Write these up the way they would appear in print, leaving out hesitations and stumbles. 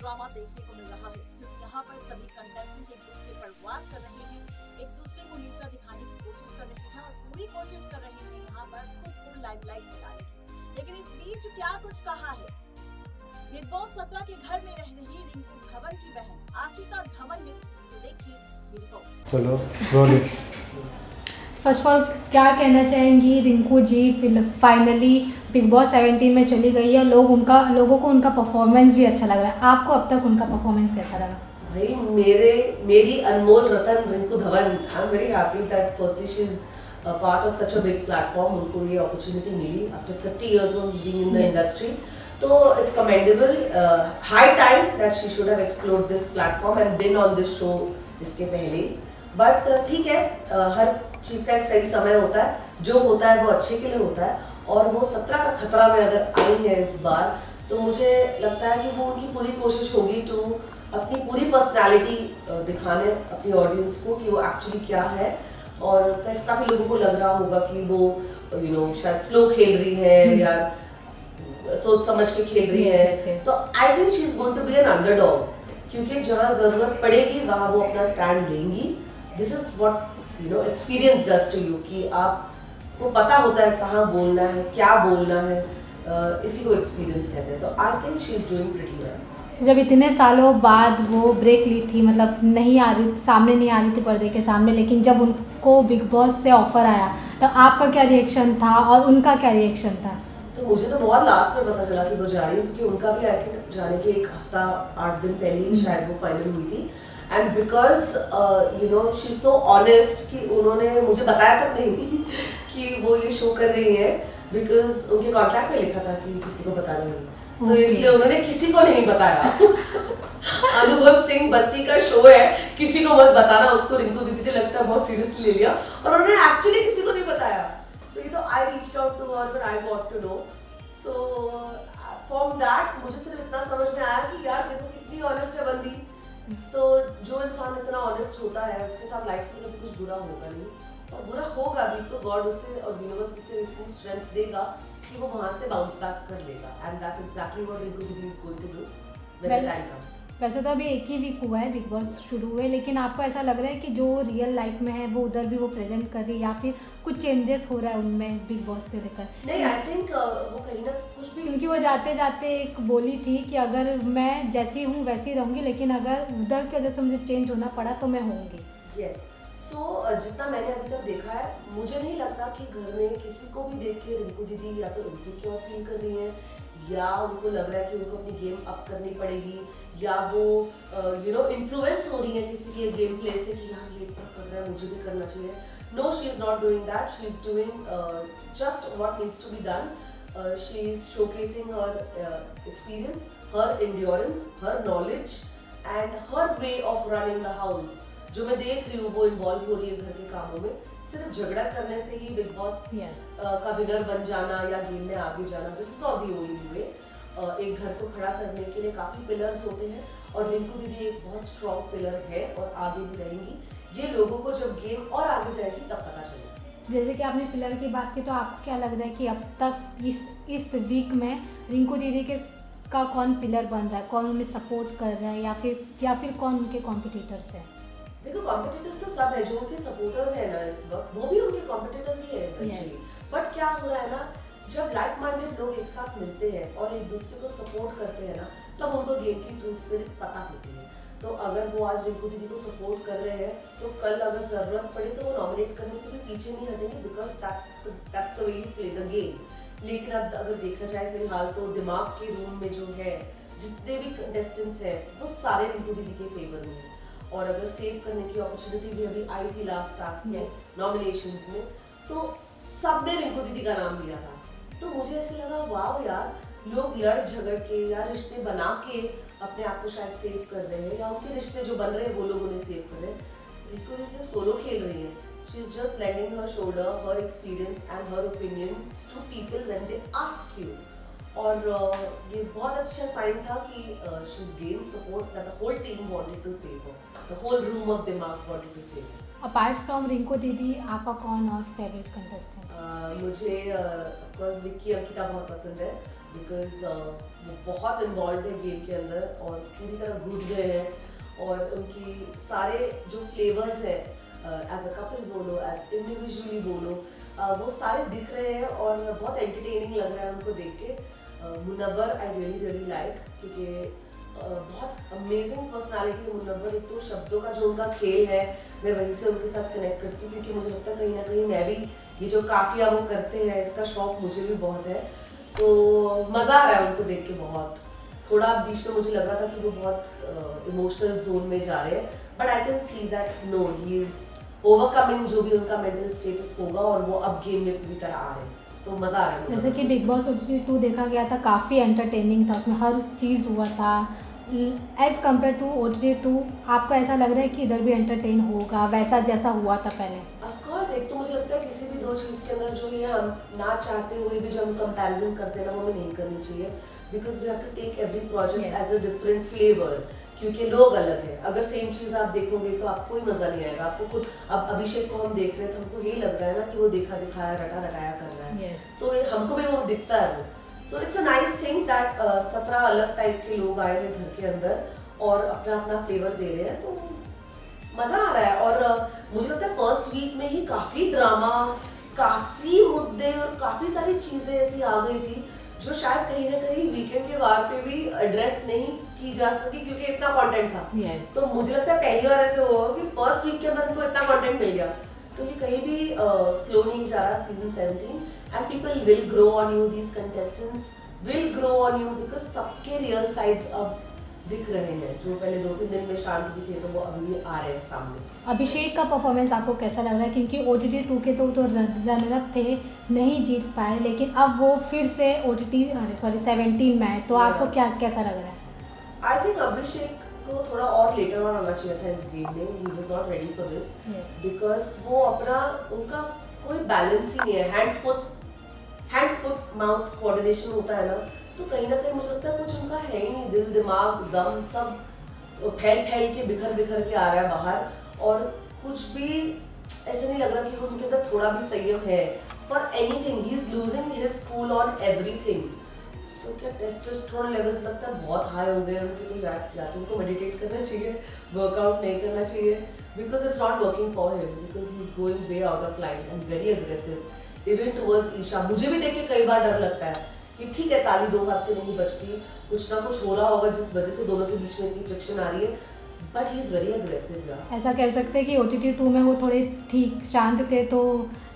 Drama देखने को मिल रहा है, क्योंकि यहाँ पर सभी कंटेस्टेंट एक दूसरे पर वार कर रहे हैं, एक दूसरे को नीचा दिखाने की कोशिश कर रहे हैं और पूरी कोशिश कर रहे हैं यहाँ पर खुद को लाइमलाइट में लाने की। लेकिन इस बीच क्या कुछ कहा है बिग बॉस 17 के घर में रह रही रिंकू धवन की बहन आशिता धवन ने, तो देखिए ये रिपोर्ट। चलो roll it. First of all क्या कहना चाहेंगी Rinku ji, finally big boss 17 में चली गई है, लोगों को उनका परफॉर्मेंस भी अच्छा लग रहा है, आपको अब तक उनका परफॉर्मेंस कैसा लगा? भाई मेरी अनमोल रतन Rinku Dhawan, I am very happy that firstly she is part of such a big platform. उनको ये अपॉर्चुनिटी मिली after 30 years of being in the industry, तो it's commendable, high time that she should have explored this platform and been on this show इसके पहले। But ठीक है, हर चीज़ का एक सही समय होता है, जो होता है वो अच्छे के लिए होता है, और वो 17 का खतरा में अगर आई है इस बार, तो मुझे लगता है कि वो उनकी पूरी कोशिश होगी टू अपनी पूरी पर्सनालिटी दिखाने अपनी ऑडियंस को कि वो एक्चुअली क्या है। और काफ़ी लोगों को लग रहा होगा कि वो शायद स्लो खेल रही है या सोच समझ के खेल रही है, तो I think she is going to be an underdog, क्योंकि जहाँ ज़रूरत पड़ेगी वहाँ वो अपना स्टैंड लेंगी। This is what experience does to you, कि आपको पता होता है कहाँ बोलना है, क्या बोलना है, इसी को एक्सपीरियंस कहते हैं। तो I think she is doing pretty well. जब इतने सालों बाद वो ब्रेक ली थी, मतलब नहीं आ रही थी पर्दे के सामने, लेकिन जब उनको बिग बॉस से ऑफर आया तो आपका क्या रिएक्शन था और उनका क्या रिएक्शन था? तो मुझे तो बहुत लास्ट में पता चला कि वो जा रही है, क्योंकि उनका भी आई थिंक जाने के एक हफ्ता 8 दिन पहले ही शायद वो फाइनल हुई थी। And because she so honest कि उन्होंने मुझे बताया तक नहीं कि वो ये शो कर रही है, बिकॉज उनके कॉन्ट्रैक्ट में लिखा था कि किसी को बताना नहीं, तो इसलिए उन्होंने किसी को नहीं बताया। अनुभव सिंह बस्सी का शो है, किसी को मत बताना, उसको रिंकू दीदी ने लगता है बहुत सीरियसली ले लिया, और उन्होंने एक्चुअली किसी को नहीं बताया। सो ये तो I reached out to her when I got to know. So from that मुझे सिर्फ इतना समझ में आया कि यार देखो कितनी ऑनेस्ट है बंदी, तो जो इंसान इतना ऑनेस्ट होता है उसके साथ लाइफ में कभी कुछ बुरा होगा नहीं, और बुरा होगा भी तो गॉड उसे और यूनिवर्स उसे इतनी स्ट्रेंथ देगा कि वो वहां से बाउंस बैक कर लेगा। And that's exactly what Rinku didi is going to do when the time comes. वैसे तो अभी एक ही वीक हुआ है बिग बॉस शुरू हुए, लेकिन आपको ऐसा लग रहा है कि जो रियल लाइफ में है वो उधर भी वो प्रेजेंट कर रही है, या फिर कुछ चेंजेस हो रहा है उनमें बिग बॉस से लेकर? नहीं, आई थिंक वो कहीं ना कुछ भी, क्योंकि वो जाते जाते एक बोली थी कि अगर मैं जैसी हूँ वैसी रहूँगी, लेकिन अगर उधर की वजह से मुझे चेंज होना पड़ा तो मैं होंगी। यस। सो जितना मैंने अभी तक देखा है, मुझे नहीं लगता कि घर में किसी को भी देख के रिंकू दीदी या तो इनसिक्योर फील कर रही है, या उनको लग रहा है कि उनको अपनी गेम अप करनी पड़ेगी, या वो इन्फ्लुएंस हो रही है किसी के गेम प्ले से कि यार ये इतना कर रहा है मुझे भी करना चाहिए। No, she is not doing that, she is doing just what needs to be done. She is showcasing her experience, her endurance, her knowledge and her way of running the house. जो मैं देख रही हूँ वो involve हो रही है घर के कामों में, सिर्फ झगड़ा करने से ही बिग बॉस का विनर बन जाना या गेम में आगे जाना, this is not the only way. एक घर को खड़ा करने के लिए काफी पिलर्स होते हैं, और रिंकू दीदी एक बहुत स्ट्रॉन्ग पिलर है और आगे भी रहेंगी। ये लोगों को जब गेम और आगे जाएगी तब पता चलेगा। जैसे कि आपने पिलर की बात की, तो आपको क्या लग रहा है कि अब तक इस वीक में रिंकू दीदी का कौन पिलर बन रहा है, कौन उन्हें सपोर्ट कर रहा है, या फिर कौन उनके कॉम्पिटिटर्स हैं? देखो, कॉम्पिटिटर्स तो सब है, जो उनके सपोर्टर्स है ना इस वक्त, वो भी उनके कॉम्पिटिटर्स ही है एक्चुअली। बट क्या हो रहा है ना, जब लाइक माइंडेड लोग एक साथ मिलते हैं और एक दूसरे को सपोर्ट करते हैं ना, तब उनको गेम की ट्रू स्पिरिट पता होती है। तो अगर वो आज रिंकू दीदी को सपोर्ट कर रहे हैं, तो कल अगर जरूरत पड़े तो वो नॉमिनेट करने से भी पीछे नहीं हटेंगे, because that's the way you play the game. लेकिन अब अगर देखा जाए फिलहाल तो दिमाग के रूम में जो है जितने भी कंटेस्टेंट्स हैं वो सारे रिंकू दीदी के फेवर में हैं, और अगर सेव करने की अपॉर्चुनिटी भी अभी आई थी लास्ट टास्क में, नॉमिनेशंस में, तो सबने रिंकू दीदी का नाम लिया था। तो मुझे ऐसे लगा वाह यार, लोग लड़ झगड़ के या रिश्ते बना के अपने आप को शायद सेव कर रहे हैं, या उनके रिश्ते जो बन रहे हैं वो लोग उन्हें सेव कर रहे हैं। रिंकू दीदी सोलो खेल रही है, she is just lending her shoulder, her experience and her opinion to people when they ask you. और ये बहुत अच्छा साइन था कि she is gain support that the whole team wanted to save her, the whole room of दिमाग wanted to save her. Apart from Rinku didi, आपका कौन और फेवरेट कंटेस्टेंट? मुझे ऑफ कोर्स विक्की अंकिता बहुत पसंद है, बिकॉज वो बहुत इन्वॉल्व है गेम के अंदर और पूरी तरह घुस गए हैं और उनकी सारे जो फ्लेवर्स है एज अ कपल बोलो, एज इंडिविजुअली बोलो, वो सारे दिख रहे हैं और बहुत एंटरटेनिंग लग रहा है उनको देख के। मुनव्वर आई रियली लाइक, क्योंकि बहुत अमेजिंग पर्सनालिटी है मुनव्वर। एक तो शब्दों का जो उनका खेल है, मैं वहीं से उनके साथ कनेक्ट करती हूँ, क्योंकि मुझे लगता है कहीं ना कहीं मैं भी ये जो काफिया वो करते हैं इसका शौक मुझे भी बहुत है, तो मज़ा आ रहा है उनको देख के बहुत। थोड़ा बीच में मुझे लग रहा था कि वो बहुत इमोशनल जोन में जा रहे हैं, but I can see that no, he is overcoming जो भी उनका मेंटल स्टेटस होगा और वो अब गेम में पूरी तरह आ रहे हैं, तो मज़ा आ रहा है। जैसे कि बिग बॉस OTT 2 देखा गया था, काफ़ी एंटरटेनिंग था, उसमें हर चीज़ हुआ था। एज़ कम्पेयर टू OTT 2 आपको ऐसा लग रहा है कि इधर भी एंटरटेन होगा वैसा जैसा हुआ था पहले? ऑफ कोर्स, एक तो मुझे लगता है किसी भी दो चीज़ के अंदर जो ये हम ना चाहते हुए भी जब हम कंपैरिजन करते हैं ना, वो हमें नहीं करनी चाहिए, because we have to take every project as a different flavour, क्योंकि लोग अलग है। अगर सेम चीज़ आप देखोगे तो आपको ही मज़ा नहीं आएगा। आपको खुद, अब अभिषेक को हम देख रहे हैं तो हमको यही लग रहा है ना कि वो देखा दिखाया रटा रटाया कर रहा है, तो ये हमको भी वो दिखता है वो। So it's a nice thing that 17 अलग टाइप के लोग आए हैं घर के अंदर और अपना अपना फ्लेवर दे रहे हैं, तो मज़ा आ रहा है। और मुझे लगता है फर्स्ट वीक में ही काफ़ी ड्रामा, काफ़ी मुद्दे और काफ़ी सारी चीज़ें ऐसी आ गई थी जो शायद कहीं ना कहीं वीकेंड के वार पे भी एड्रेस नहीं की जा सकी, क्योंकि इतना कंटेंट था। तो मुझे लगता है पहली बार ऐसे हुआ कि फर्स्ट वीक के अंदर उनको इतना कंटेंट मिल गया, तो ये कहीं भी स्लो नहीं जा रहा season 17, and people will grow on you, these contestants will grow on you, because सबके रियल साइड्स अब दिख रहे हैं। जो पहले 2-3 दिन में शांत भी थे, तो वो अभी भी आ रहे हैं सामने। अभिषेक का परफॉर्मेंस आपको कैसा लग रहा है? क्योंकि OTT 2 के तो रनर अप थे, नहीं जीत पाए, लेकिन अब वो फिर से OTT 17 में है, तो आपको कैसा लग रहा है? आई थिंक अभिषेक को थोड़ा और लेटर ऑन आना चाहिए था इस गेम में। He was not ready for this, because वो अपना, उनका कोई बैलेंस ही नहीं है। हैंड फुट माउथ कोऑर्डिनेशन होता है ना, तो कहीं ना कहीं मुझे लगता है कुछ उनका है ही नहीं। दिल दिमाग दम सब फैल के बिखर के आ रहा है बाहर, और कुछ भी ऐसे नहीं लग रहा कि उनके अंदर थोड़ा भी संयम है for anything. He is losing his cool on everything. So क्या टेस्टोस्टेरोन लेवल्स लगता है बहुत हाई हो गए उनके, तो या तो उनको मेडिटेट करना चाहिए, वर्कआउट नहीं करना चाहिए, because it's not working for him, because he is going way out of line and very aggressive even towards Isha. मुझे भी देख के कई बार डर लगता है कि ठीक है, ताली दो हाथ से नहीं बचती, कुछ ना कुछ हो रहा होगा जिस वजह से दोनों के बीच में इतनी फ्रिक्शन आ रही है, but he is very aggressive यार। ऐसा कह सकते हैं कि OTT 2 में वो थोड़े ठीक शांत थे, तो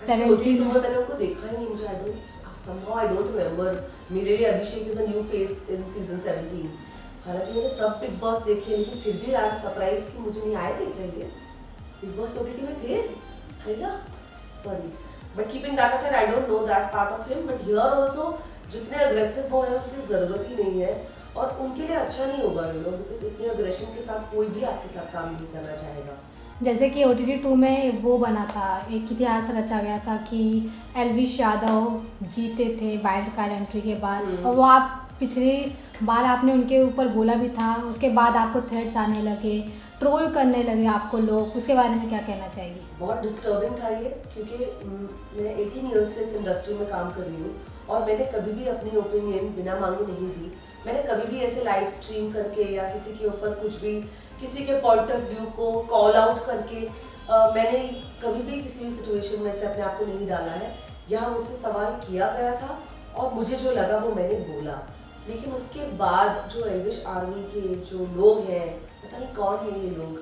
17 में मैंने उनको देखा ही नहीं, मुझे आई डोंट रिमेंबर। मेरे लिए Abhishek is a new face in season 17। हालांकि मैंने सब बिग बॉस देखे, लेकिन फिर भी आई एम सरप्राइज कि मुझे नहीं आए थे क्या ये बिग बॉस OTT में थे, है ना? Sorry, but keeping that aside, I don't know that part of him, but here also जितने अग्रेसिव वो है उसकी ज़रूरत ही नहीं है, और उनके लिए अच्छा नहीं होगा यू नो, बिकॉज इतने अग्रेशन के साथ कोई भी आपके साथ काम नहीं करना चाहेगा। जैसे कि OTT 2 में वो बना था, एक इतिहास रचा गया था कि एल्विश यादव जीते थे वाइल्ड कार्ड एंट्री के बाद, और वो आप पिछली बार आपने उनके ऊपर बोला भी था, उसके बाद आपको थ्रेट्स आने लगे, ट्रोल करने लगे आपको लोग, उसके बारे में क्या कहना चाहिए? बहुत डिस्टर्बिंग था ये, क्योंकि मैं 18 ईयर्स से इस इंडस्ट्री में काम कर रही हूँ और मैंने कभी भी अपनी ओपिनियन बिना मांगे नहीं दी। मैंने कभी भी ऐसे लाइव स्ट्रीम करके या किसी के ऊपर कुछ भी, किसी के पॉइंट ऑफ व्यू को कॉल आउट करके मैंने कभी भी किसी भी सिचुएशन में से अपने आप को नहीं डाला है। यहाँ मुझसे सवाल किया गया था और मुझे जो लगा वो मैंने बोला, लेकिन उसके बाद जो एल्विश आर्मी के जो लोग हैं, पता नहीं कौन है ये लोग,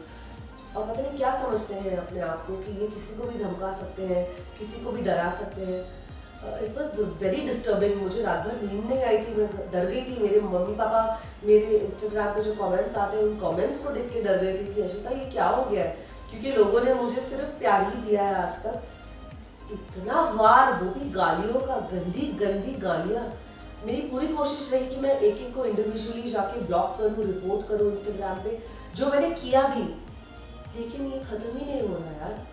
और पता नहीं क्या समझते हैं अपने आप को कि ये किसी को भी धमका सकते हैं, किसी को भी डरा सकते हैं। It was very disturbing. मुझे रात भर नींद नहीं आई थी, मैं डर गई थी। मेरे मम्मी पापा मेरे इंस्टाग्राम पे जो कमेंट्स आते हैं उन कमेंट्स को देख के डर गए थे कि अशिता ये क्या हो गया है, क्योंकि लोगों ने मुझे सिर्फ प्यार ही दिया है आज तक। इतना वार, वो भी गालियों का, गंदी गंदी गालियाँ। मेरी पूरी कोशिश रही कि मैं एक एक को इंडिविजुअली जाके ब्लॉक करूँ, रिपोर्ट करूँ इंस्टाग्राम पे, जो मैंने किया भी, लेकिन ये खत्म ही नहीं हो रहा यार।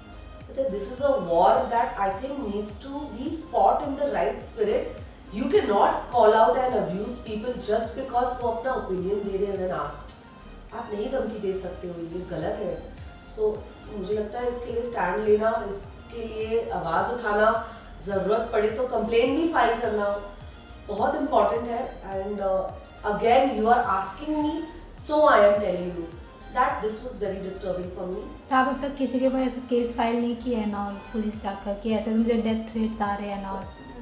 This is a war that I think needs to be fought in the right spirit. You cannot call out and abuse people just because वो अपना opinion दे रहे हैं when asked. आप नहीं धमकी दे सकते हो, ये गलत है। So मुझे लगता है इसके लिए स्टैंड लेना, इसके लिए आवाज़ उठाना, ज़रूरत पड़े तो कंप्लेन भी फाइल करना बहुत इम्पॉर्टेंट है। And again you are asking me, so I am telling you that this was very disturbing for me. तो आप अब तक किसी के ऊपर ऐसे केस फाइल नहीं किया है ना, और पुलिस जाकर कि ऐसे मुझे डेथ थ्रेट्स आ रहे हैं ना?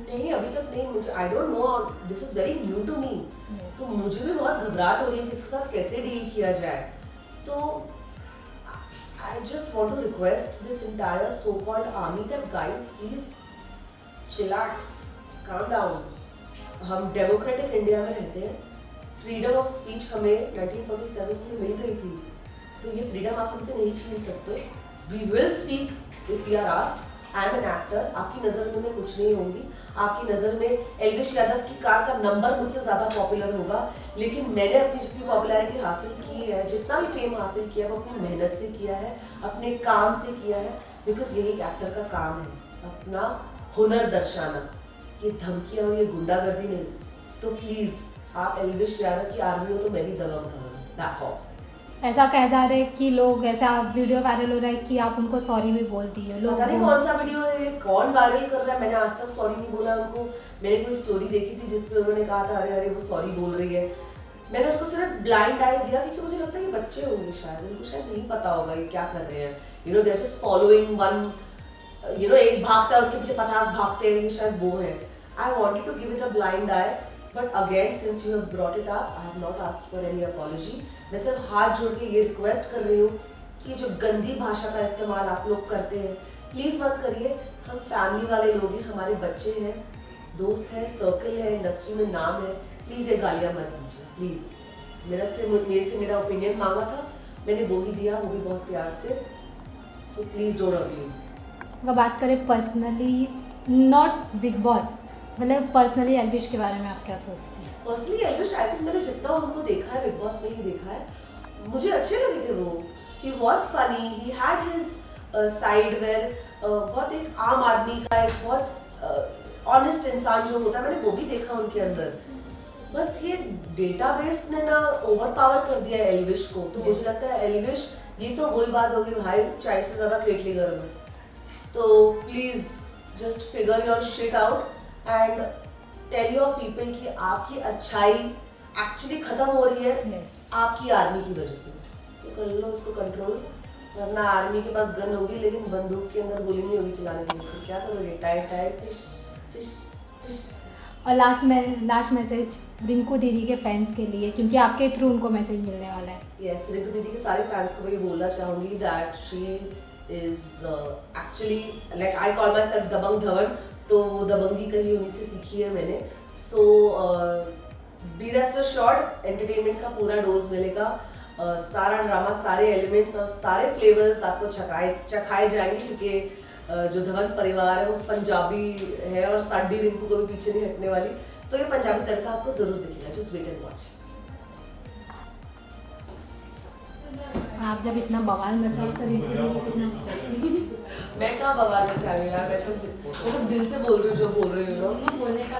नहीं, अभी तक नहीं। मुझे I don't know, this is very new to me. तो मुझे भी बहुत घबराहट हो रही है कि इसके साथ कैसे डील किया जाए। तो I just want to request this entire so called army that guys please chillax, calm down. हम डेमोक्रेटिक इंडिया में रहते हैं, फ्रीडम ऑफ स्पीच हमें 1947 में मिल गई थी, तो ये फ्रीडम आप हमसे नहीं छीन सकते। We will speak if we are asked. I am an actor, आपकी नज़र में मैं कुछ नहीं होंगी, आपकी नज़र में एल्विश यादव की कार का नंबर मुझसे ज़्यादा पॉपुलर होगा, लेकिन मैंने अपनी जितनी पॉपुलैरिटी हासिल की है, जितना भी फेम हासिल किया है, वो अपनी मेहनत से किया है, अपने काम से किया है, बिकॉज यही एक एक्टर का काम है, अपना हुनर दर्शाना। ये धमकियाँ और ये गुंडागर्दी नहीं। तो प्लीज़ आप एल्विश यादव की आर्मी हो तो मैं भी दबंग धमक, बैक ऑफ। ऐसा कह जा रहे हैं कि लोग, ऐसा वीडियो वायरल हो रहा है कि आप उनको सॉरी भी बोलती हो। लोग पता नहीं कौन सा वीडियो है, कौन वायरल कर रहा है। मैंने आज तक सॉरी नहीं बोला उनको। मैंने कोई स्टोरी देखी थी जिसमें उन्होंने कहा था अरे अरे वो सॉरी बोल रही है। मैंने उसको सिर्फ ब्लाइंड आई दिया क्योंकि मुझे लगता है ये बच्चे होंगे, शायद इनको शायद नहीं पता होगा ये क्या कर रहे हैं। You know they are just following one, you know एक भागता है उसके पीछे 50 भागते हैं, ये शायद वो है। I wanted to give it a blind eye, but again since you have brought it up, I have not asked for any apology. मैं सिर्फ हाथ जोड़ के ये रिक्वेस्ट कर रही हूँ कि जो गंदी भाषा का इस्तेमाल आप लोग करते हैं प्लीज़ मत करिए। हम फैमिली वाले लोग हैं, हमारे बच्चे हैं, दोस्त हैं, सर्कल है, इंडस्ट्री में नाम है। प्लीज़ ये गालियाँ मत दीजिए प्लीज़। मेरे से मेरा ओपिनियन मांगा था, मैंने वो ही दिया, वो भी बहुत प्यार से। So please don't abuse. अगर बात करें पर्सनली, नॉट बिग बॉस, मतलब पर्सनली एल्विश के बारे में आप क्या सोचती हैं? पर्सनली एल्विश, आई थिंक मैंने जितना उनको देखा है बिग बॉस में ही देखा है, मुझे अच्छे लगे थे वो। He was funny, he had his side wear, बहुत एक आम आदमी का, एक बहुत ऑनेस्ट इंसान जो होता है, मैंने वो भी देखा उनके अंदर। बस ये डेटाबेस ने ना ओवर पावर कर दिया है एल्विश को। तो मुझे लगता है एल्विश, ये तो वही बात होगी भाई, चाय से ज़्यादा केटली गर्म है। तो please just figure your shit out and tell your people कि आपकी अच्छाई एक्चुअली खत्म हो रही है आपकी आर्मी की वजह से। सो कर लो इसको कंट्रोल, वरना आर्मी के पास गन होगी लेकिन बंदूक के अंदर गोली नहीं होगी चलाने के लिए, फिर क्या करोगे? Tight tight fish fish fish. और लास्ट मैसेज रिंकू दीदी के फैंस के लिए, क्योंकि आपके थ्रू उनको मैसेज मिलने वाला है। यस, रिंकू दीदी के सारे फैंस को मैं ये बोलना चाहूँगी that she is actually, like I call my self Dabang Dhawan, तो वो दबंगी कहीं उन्हीं से सीखी है मैंने। So be rest assured, entertainment का पूरा डोज मिलेगा। सारा ड्रामा, सारे एलिमेंट्स और सारे फ्लेवर्स आपको चखाए जाएंगे, क्योंकि जो धवन परिवार है वो पंजाबी है और साडी रिंकू को भी पीछे नहीं हटने वाली। तो ये पंजाबी तड़का आपको जरूर दिखेगा, जस्ट वेट एंड वॉच। आप जब इतना बवाल मचाओ तो रिंकू दीदी कितना मचाती? मैं कहाँ बवाल मचा रही हूँ यार, मैं तो दिल से बोल रही हूँ जो बोल रही हूँ। बोलने का